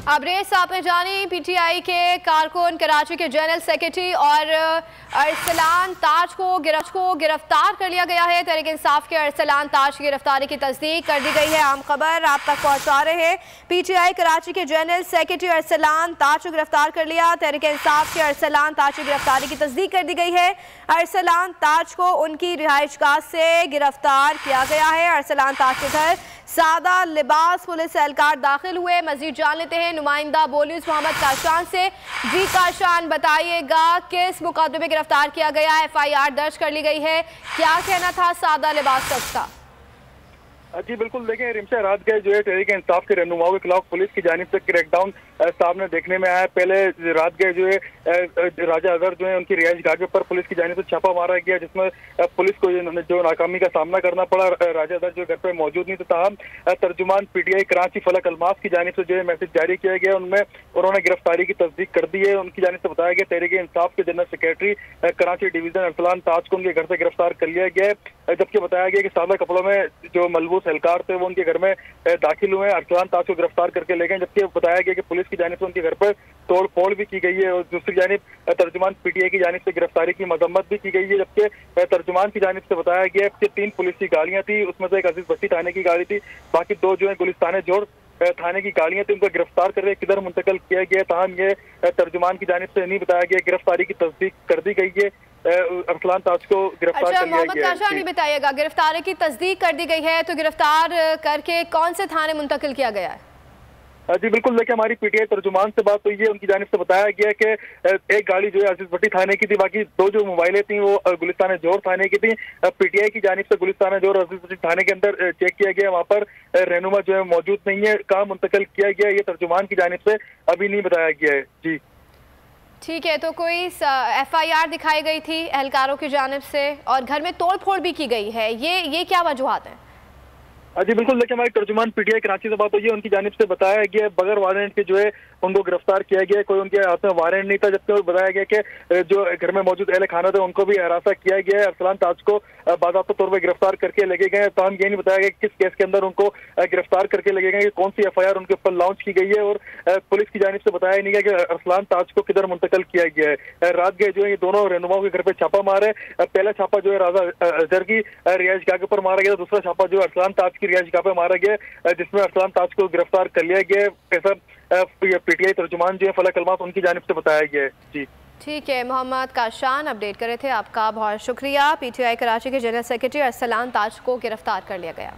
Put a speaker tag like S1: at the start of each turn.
S1: अब्रेस आपने जानी पीटीआई के कारकुन कराची के जनरल सेक्रेटरी और अरसलान ताज को गिरफ्तार कर लिया गया है। तहरीक इंसाफ के अरसलान ताज की गिरफ्तारी की तस्दीक कर दी गई है। आम खबर आप तक पहुंचा रहे हैं। पीटीआई कराची के जनरल सेक्रेटरी अरसलान ताज को गिरफ्तार कर लिया। तहरीक इंसाफ के अरसलान ताज की गिरफ्तारी की तस्दीक कर दी गई है। अरसलान ताज को उनकी रिहाइशगाह से गिरफ्तार किया गया है। अरसलान ताज के घर सादा लिबास पुलिस एहलकार दाखिल हुए। मजीद जान लेते हैं नुमाइंदा बोलीज मोहम्मद काशान से। जी काशान, बताइएगा किस मुकदमे में गिरफ्तार किया गया? एफआईआर दर्ज कर ली गई है, क्या कहना था सादा लिबास शख्स का?
S2: जी बिल्कुल, देखें रिमशा रात गए जो है तहरीक इंसाफ के रहनुमाओं के खिलाफ पुलिस की जानिब से क्रैकडाउन सामने देखने में आया। पहले रात गए जो है राजा अजहर जो है उनकी रिहाइश गाह के ऊपर पुलिस की जानिब से छापा मारा गया, जिसमें पुलिस को जो नाकामी का सामना करना पड़ा। राजा अजहर जो घर पर मौजूद नहीं था। तर्जुमान पीटीआई कराची फलक अलमास की जानिब से जो है मैसेज जारी किया गया, उनमें उन्होंने गिरफ्तारी की तस्दीक कर दी है। उनकी जानिब से बताया गया तहरीक इंसाफ के general secretary Karachi division Arsalan Taj को उनके घर से गिरफ्तार कर लिया गया है, जबकि बताया गया कि सादा कपड़ों में जो मलबूस एहलकार थे वो उनके घर में दाखिल हुए। अरसलान ताज को गिरफ्तार करके ले गए, जबकि बताया गया कि पुलिस की जानिब से उनके घर पर तोड़ फोड़ भी की गई है और दूसरी जानिब तर्जुमान पीटीआई की जानिब से गिरफ्तारी की मजम्मत भी की गई है। जबकि तर्जुमान की जानिब से बताया गया कि 3 पुलिस की गाड़ियां थी, उसमें से एक अजीज भट्टी थाने की गाड़ी थी, बाकी 2 जो है गुलिस्तान जोड़ थाने की गाड़ियां थी। उनको गिरफ्तार करके किधर मुंतकिल किया गया ताहम ये तर्जुमान की जानिब से नहीं बताया गया। गिरफ्तारी की तस्दीक कर दी गई है। अरसलान ताज को गिरफ्तार कर लिया गया है।
S1: मोहम्मद काशान नहीं बताइएगा, गिरफ्तारी की तस्दीक कर दी गई है तो गिरफ्तार करके कौन से थाने मुंतकिल किया गया है?
S2: जी बिल्कुल, देखिए हमारी पीटीआई तर्जुमान से बात हुई है, उनकी जानिब से बताया गया कि एक गाड़ी जो है अजीज भट्टी थाने की थी, बाकी 2 जो मोबाइलें थी वो गुलिस्तान जोर थाने की थी। पीटीआई की जानिब से गुलिस्तान जोर अजीज भट्टी थाने के अंदर चेक किया गया, वहाँ पर रहनुमा जो है मौजूद नहीं है। कहाँ मुंतकिल किया गया ये तर्जुमान की जानिब से अभी नहीं बताया गया है। जी
S1: ठीक है, तो कोई एफआईआर दिखाई गई थी एहलकारों की जानिब से और घर में तोड़ फोड़ भी की गई है, ये क्या वजूहात है?
S2: जी बिल्कुल, देखिए हमारी तर्जुमान पीटीआई कराची से बात हुई है, उनकी जानिब से बताया गया बगैर वारंट के जो है उनको गिरफ्तार किया गया। कोई उनके हाथ में वारंट नहीं था, जबकि बताया गया कि जो घर में मौजूद अहले खाना थे उनको भी हरासा किया गया है। अरसलान ताज को बाज़ाब्ता तौर पर गिरफ्तार करके लगे गए। तो हम ये नहीं बताया गया किस केस के अंदर उनको गिरफ्तार करके लगे गए, कौन सी एफआईआर उनके ऊपर लॉन्च की गई है, और पुलिस की जानिब से बताया नहीं गया कि अरसलान ताज को किधर मुंतकिल किया गया है। रात गए जो है ये दोनों रहनुमाओं के घर पे छापा मारे। पहला छापा जो है राजा अजहर की रिहाइश गाह के ऊपर मारा गया, दूसरा छापा जो है अरसलान ताज की रिहाइश गाह पे मारा गया, जिसमें अरसलान ताज को गिरफ्तार कर लिया गया। ऐसा पीटीआई तर्जुमान जो है फलक अलमास उनकी जानिब से बताया गया है। जी
S1: ठीक है, मोहम्मद काशान अपडेट कर रहे थे, आपका बहुत शुक्रिया। पीटीआई कराची के जनरल सेक्रेटरी अरसलान ताज को गिरफ्तार कर लिया गया।